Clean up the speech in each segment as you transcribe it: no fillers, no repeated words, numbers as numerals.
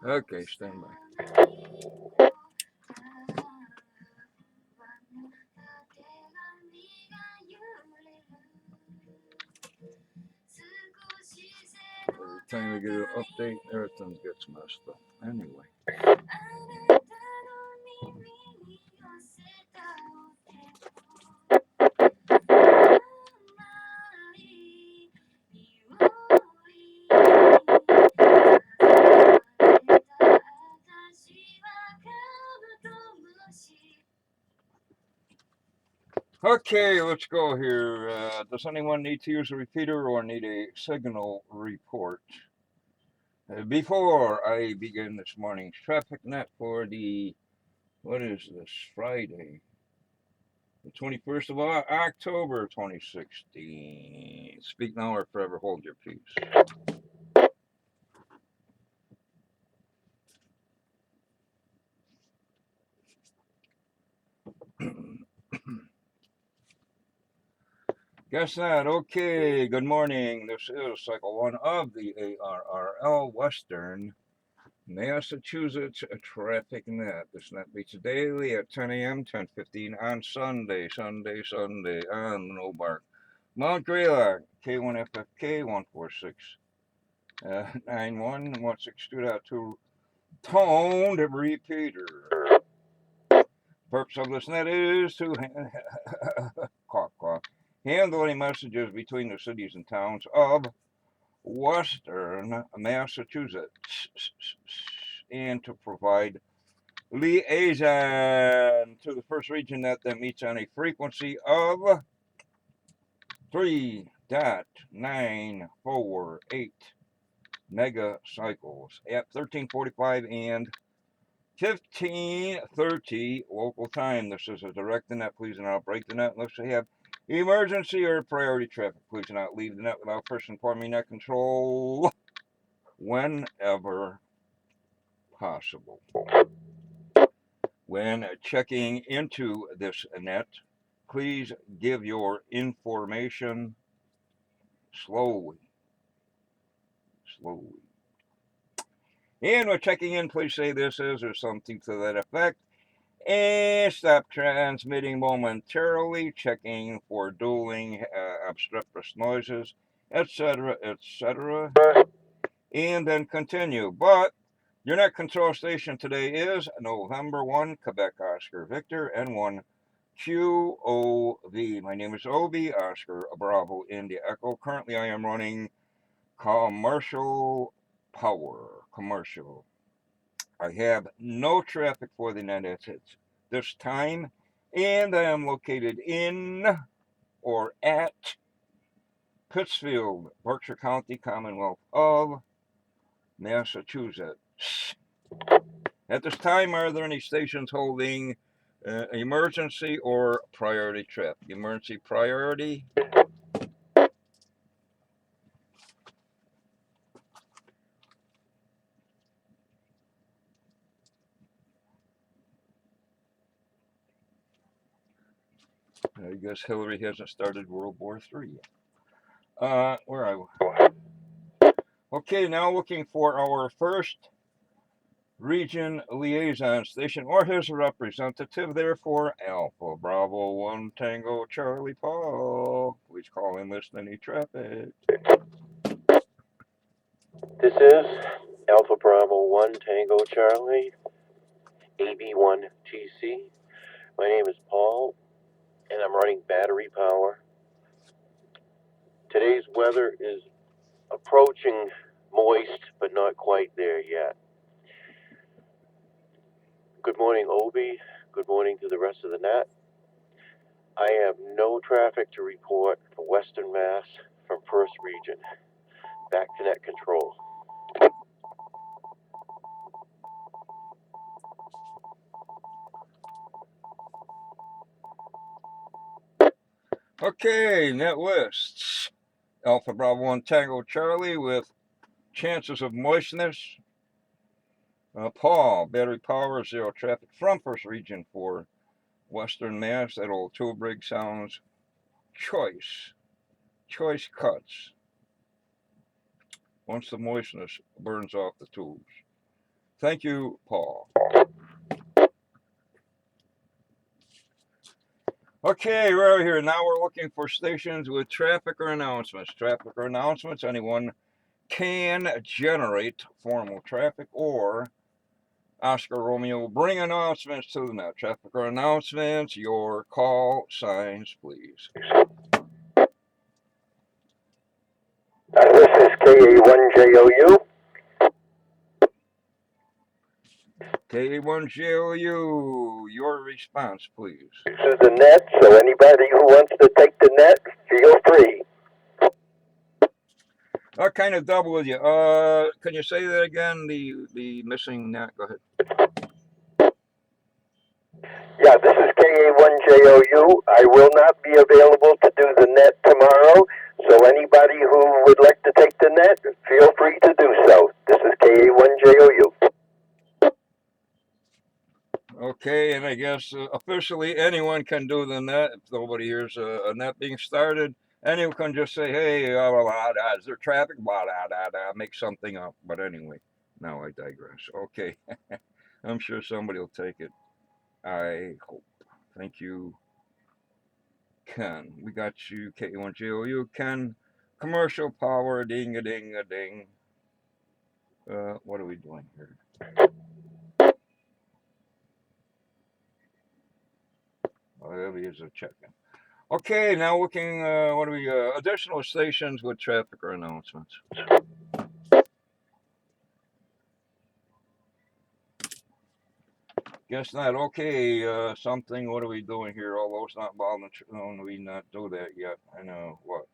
Okay, stand by. Every time we get an update, everything gets messed up. Anyway. Okay, let's go here. Does anyone need to use a repeater or need a signal report? Before I begin this morning's traffic net for what is this, Friday, the 21st of October 2016. Speak now or forever hold your peace. Guess not. Okay, good morning. This is cycle one of the ARRL Western Massachusetts Traffic Net. This net beats daily at 10 a.m., 10:15 on Sunday on No Bark. Mount Greylock, K1FFK 1469162.2 toned repeater. Purpose of this net is to cough, cough, handle any messages between the cities and towns of Western Massachusetts and to provide liaison to the first region that meets on a frequency of 3.948 megacycles at 13:45 and 15:30 local time. This is a direct net. Please do not break the net unless you have emergency or priority traffic. Please do not leave the net without first informing net control whenever possible. When checking into this net, please give your information slowly. And when checking in, please say this is or something to that effect. And stop transmitting momentarily, checking for dueling, obstreperous noises, etc., etc. And then continue. But your net control station today is November 1, Quebec Oscar Victor, N1 QOV. My name is Obi, Oscar Bravo India Echo. Currently, I am running commercial power. Commercial. I have no traffic for the net at this time, and I am located in or at Pittsfield, Berkshire County, Commonwealth of Massachusetts. At this time, are there any stations holding emergency or priority traffic? Emergency priority. I guess Hillary hasn't started World War III yet. Where are we? Okay, now looking for our first region liaison station or his representative, therefore Alpha Bravo 1 Tango Charlie Paul. Please call in list any traffic. This is Alpha Bravo 1 Tango Charlie, AB1TC. My name is Paul, and I'm running battery power. Today's weather is approaching moist, but not quite there yet. Good morning, Obi. Good morning to the rest of the net. I have no traffic to report for Western Mass from First Region. Back to net control. Okay, net lists. Alpha Bravo 1 Tango Charlie with chances of moistness. Paul, battery power, zero traffic from First Region for Western Mass. That old tube rig sounds choice. Choice cuts. Once the moistness burns off the tubes. Thank you, Paul. Okay, we're over here. Now we're looking for stations with traffic or announcements. Traffic or announcements, anyone can generate formal traffic, or Oscar Romeo, bring announcements to the net. Traffic or announcements, your call signs, please. This is KA1JOU. K1JOU, your response, please. To the net, so anybody who wants to take the net, feel free. I kind of double with you. Can you say that again? The missing net. Go ahead. Yeah, this is KA1JOU. I will not be available to do the net tomorrow, so anybody who would like to take the net, feel free to do so. This is KA1JOU. Okay, and I guess officially anyone can do the net. If nobody hears a net being started, anyone can just say, hey, blah, blah, blah, is there traffic? Blah, blah, blah, blah, make something up. But anyway, now I digress. Okay, I'm sure somebody will take it. I hope. Thank you, Ken. We got you, K1JOU. Ken, commercial power, ding a ding a ding. What are we doing here? There is a check-in. Okay, now looking, what do we, additional stations with traffic or announcements. Guess not. Okay, something, what are we doing here? Although it's not volunteer, we not do that yet. I know, what?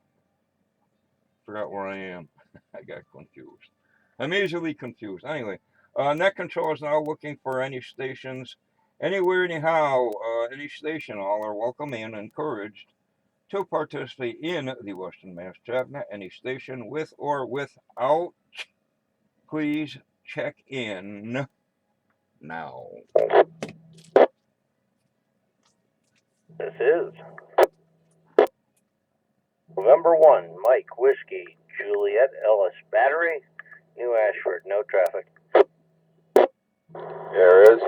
Forgot where I am. I got confused. I'm easily confused. Anyway, net control is now looking for any stations, anywhere, anyhow, any station, all are welcome and encouraged to participate in the Western Mass TravNet. Any station with or without, please check in now. This is November 1, Mike, Whiskey, Juliet, Ellis, Battery, New Ashford, no traffic. There is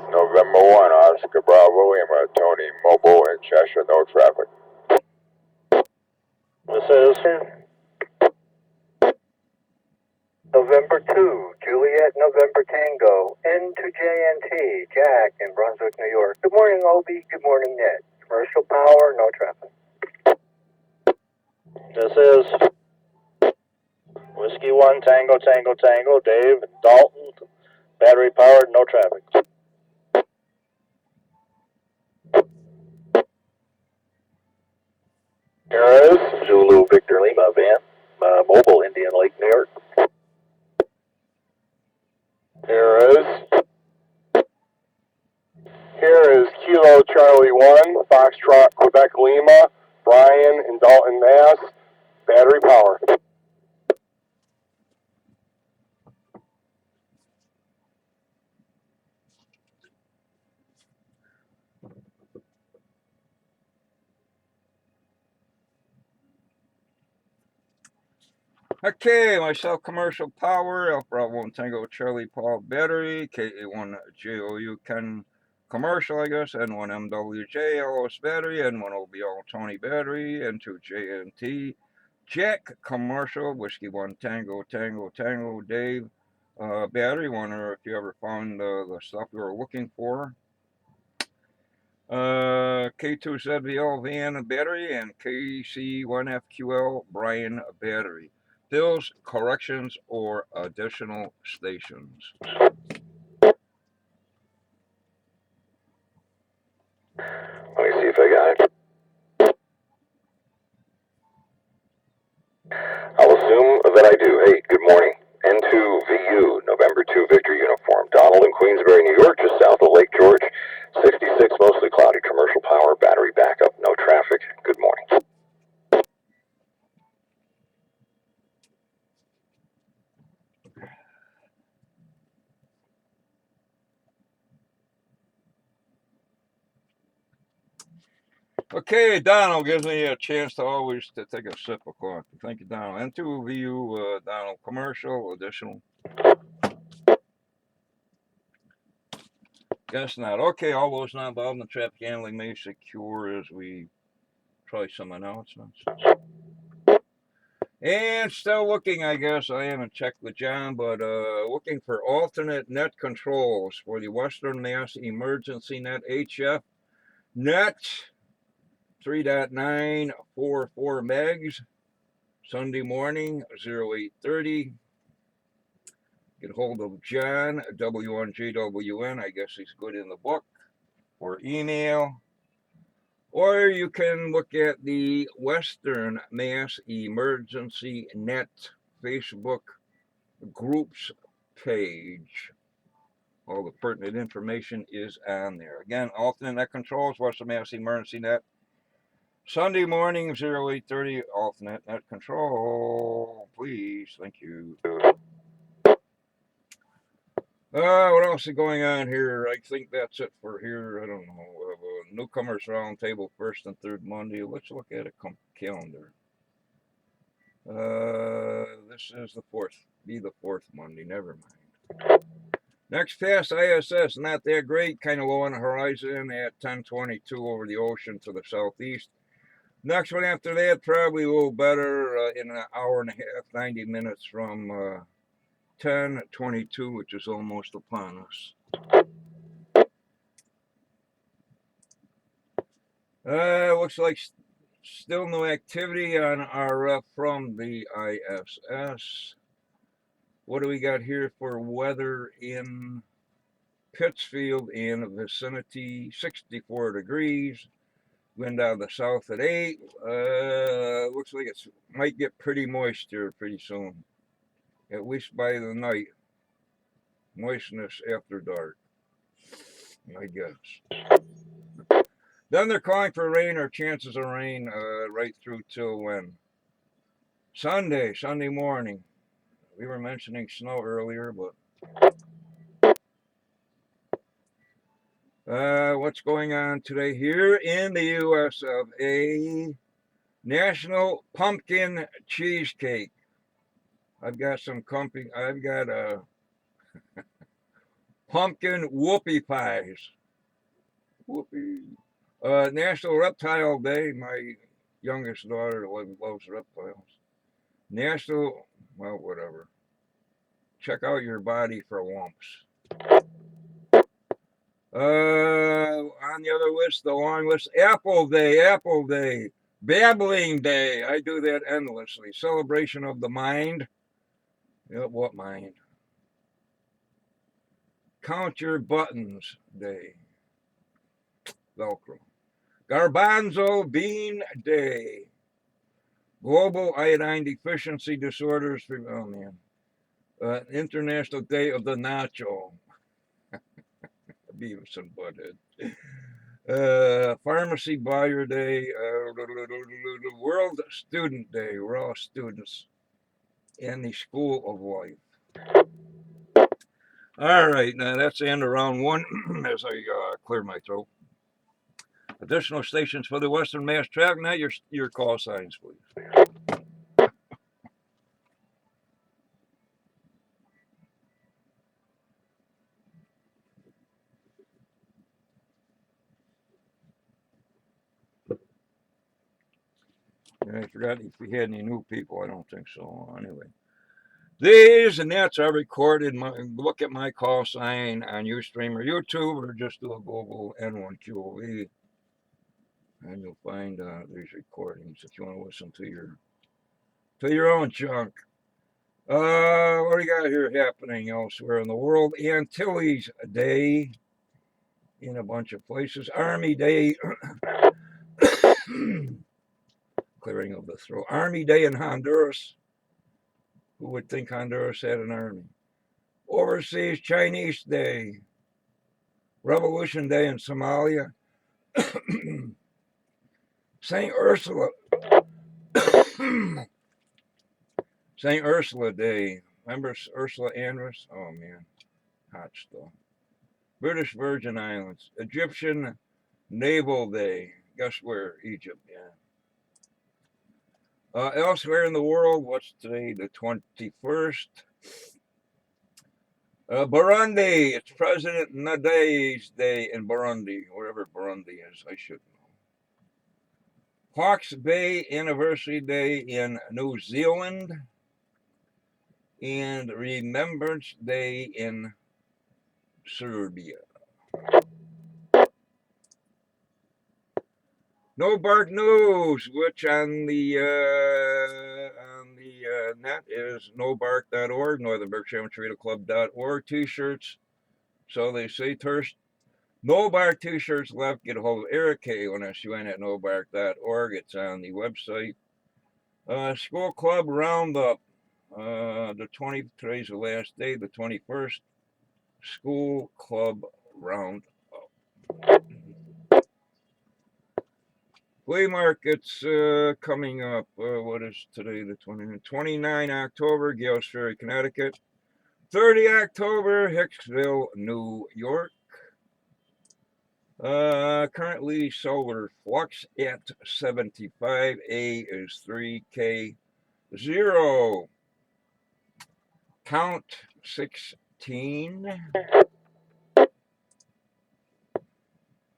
November 1, Oscar Bravo, Lima, Tony, Mobile, and Cheshire, no traffic. This is November 2, Juliet, November Tango, N2JNT, Jack in Brunswick, New York. Good morning, Obi. Good morning, Ned. Commercial power, no traffic. This is Whiskey 1, Tango, Tango, Tango, Dave, Dalton, battery powered, no traffic. Here is Zulu, Victor Lima, van, Mobile, Indian Lake, New York. Here is Kilo Charlie 1, Foxtrot, Quebec, Lima, Brian in Dalton, Mass, battery power. Okay, myself, commercial power, Alpha Bravo and Tango Charlie Paul battery, KA1JOU Ken commercial, I guess, N1MWJ LOS battery, N1OBL Tony battery, N2JNT Jack commercial, Whiskey 1 Tango Tango Tango Dave battery. Wonder if you ever found the stuff you were looking for. K2ZVL van battery and KC1FQL Brian battery. Fills, corrections, or additional stations. Let me see if I got it. I'll assume that I do. Hey, good morning. N2VU, November 2 Victor uniform. Donald in Queensbury, New York, just south of Lake George. 66, mostly cloudy, commercial power, battery backup, no traffic. Good morning. Okay, Donald gives me a chance to always to take a sip of coffee. Thank you, Donald. And to view Donald commercial, additional. Guess not. Okay, all those not involved in traffic handling may secure as we try some announcements. And still looking, I guess, I haven't checked with John, but looking for alternate net controls for the Western Mass Emergency Net HF net 3.944 megs, Sunday morning, 0830. Get hold of John, W1JWN, I guess he's good in the book, or email. Or you can look at the Western Mass Emergency Net Facebook groups page. All the pertinent information is on there. Again, alternate net controls, Western Mass Emergency Net. Sunday morning, 0830, alternate net control. Please, thank you. What else is going on here? I think that's it for here. I don't know. Newcomers Roundtable, first and third Monday. Let's look at a calendar. This is the fourth. Be the fourth Monday. Never mind. Next pass ISS, not that great. Kind of low on the horizon at 1022 over the ocean to the southeast. Next one after that, probably a little better in an hour and a half, 90 minutes from 1022, which is almost upon us. Looks like still no activity on RF from the ISS. What do we got here for weather in Pittsfield and vicinity? 64 degrees. Wind out of the south at 8. Looks like it might get pretty moist here pretty soon. At least by the night. Moistness after dark, I guess. Then they're calling for rain or chances of rain right through till when? Sunday morning. We were mentioning snow earlier, but what's going on today here in the U.S. of A? National Pumpkin Cheesecake. I've got a pumpkin whoopie pies. Whoopie. National Reptile Day. My youngest daughter loves reptiles. National, well, whatever. Check out your body for lumps. On the other list, the long list, Apple Day, Babbling Day. I do that endlessly. Celebration of the mind. Yep, what mind? Count Your Buttons Day. Velcro. Garbanzo Bean Day. Global Iodine Deficiency Disorders. Oh, man. International Day of the Nacho. Beavis and Butthead. Pharmacy Buyer Day. World Student Day. We're all students in the School of Life. All right, now that's the end of round one as I clear my throat. Additional stations for the Western Mass Traffic Net, your call signs, please. I forgot if we had any new people. I don't think so. Anyway, these and that's are recorded. Look at my call sign on Ustream or YouTube, or just do a Google N1QOE, and you'll find these recordings if you want to listen to your own junk. What do you got here happening elsewhere in the world? Antilles Day in a bunch of places. Army Day. Clearing of the throat. Army Day in Honduras. Who would think Honduras had an army? Overseas Chinese Day. Revolution Day in Somalia. St. Ursula. St. Ursula Day. Remember Ursula Andress? Oh, man. Hot stuff. British Virgin Islands. Egyptian Naval Day. guess where? Egypt, yeah. Elsewhere in the world, what's today? The 21st. Burundi, it's President Nadae's Day in Burundi, wherever Burundi is, I should know. Hawke's Bay Anniversary Day in New Zealand, and Remembrance Day in Serbia. No Bark News, which on the net is nobark.org, northernberkshire-club.org. T-shirts, so they say. No Bark T-shirts left. Get a hold of Eric KONSUN at nobark.org. It's on the website. School Club Roundup. Today's the last day, the 21st. School Club Roundup. Flea markets coming up. What is today? The 29 October, Gales Ferry, Connecticut. 30 October, Hicksville, New York. Currently solar flux at 75. A is 3K 0. Count 16.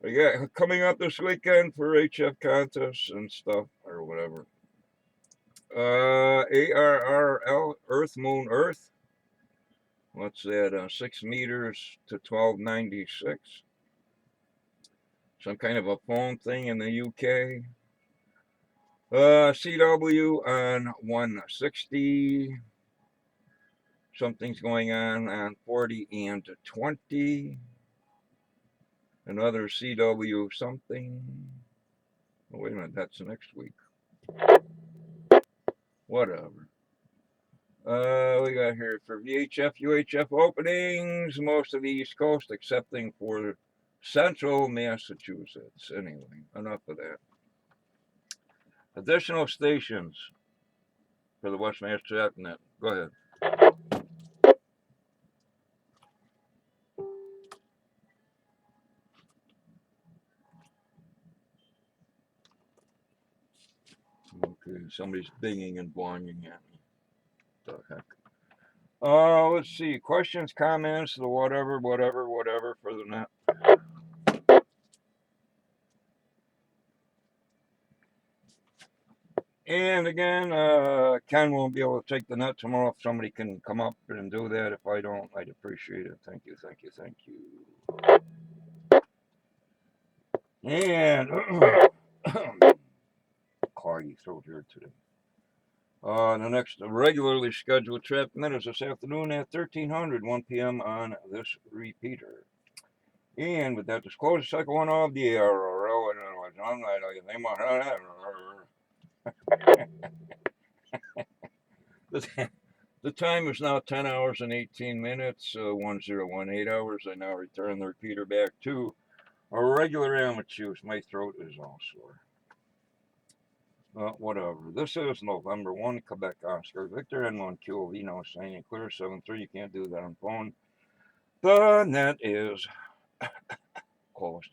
We got coming up this weekend for HF contests and stuff or whatever. ARRL, Earth, Moon, Earth. What's that? 6 meters to 1296. Some kind of a phone thing in the UK. CW on 160. Something's going on 40 and 20. Another CW something. Oh, wait a minute, that's next week. Whatever. We got here for VHF, UHF openings, most of the East Coast, excepting for central Massachusetts. Anyway, enough of that. Additional stations for the West Massachusetts net. Go ahead. Okay, somebody's binging and boinging at me. What the heck? Let's see. Questions, comments, the whatever for the net. And again, Ken won't be able to take the net tomorrow. If somebody can come up and do that. If I don't, I'd appreciate it. Thank you. And cloggy throat here today. The next regularly scheduled trip net is this afternoon at 1300, 1 p.m. on this repeater. And with that, disclosure, cycle one of the ARRL. The time is now 10 hours and 18 minutes, 1018 hours. I now return the repeater back to a regular amateur. My throat is all sore. Whatever. This is November 1, Quebec Oscar Victor N1 QOV, no signing clear 73. You can't do that on phone. The net is closed.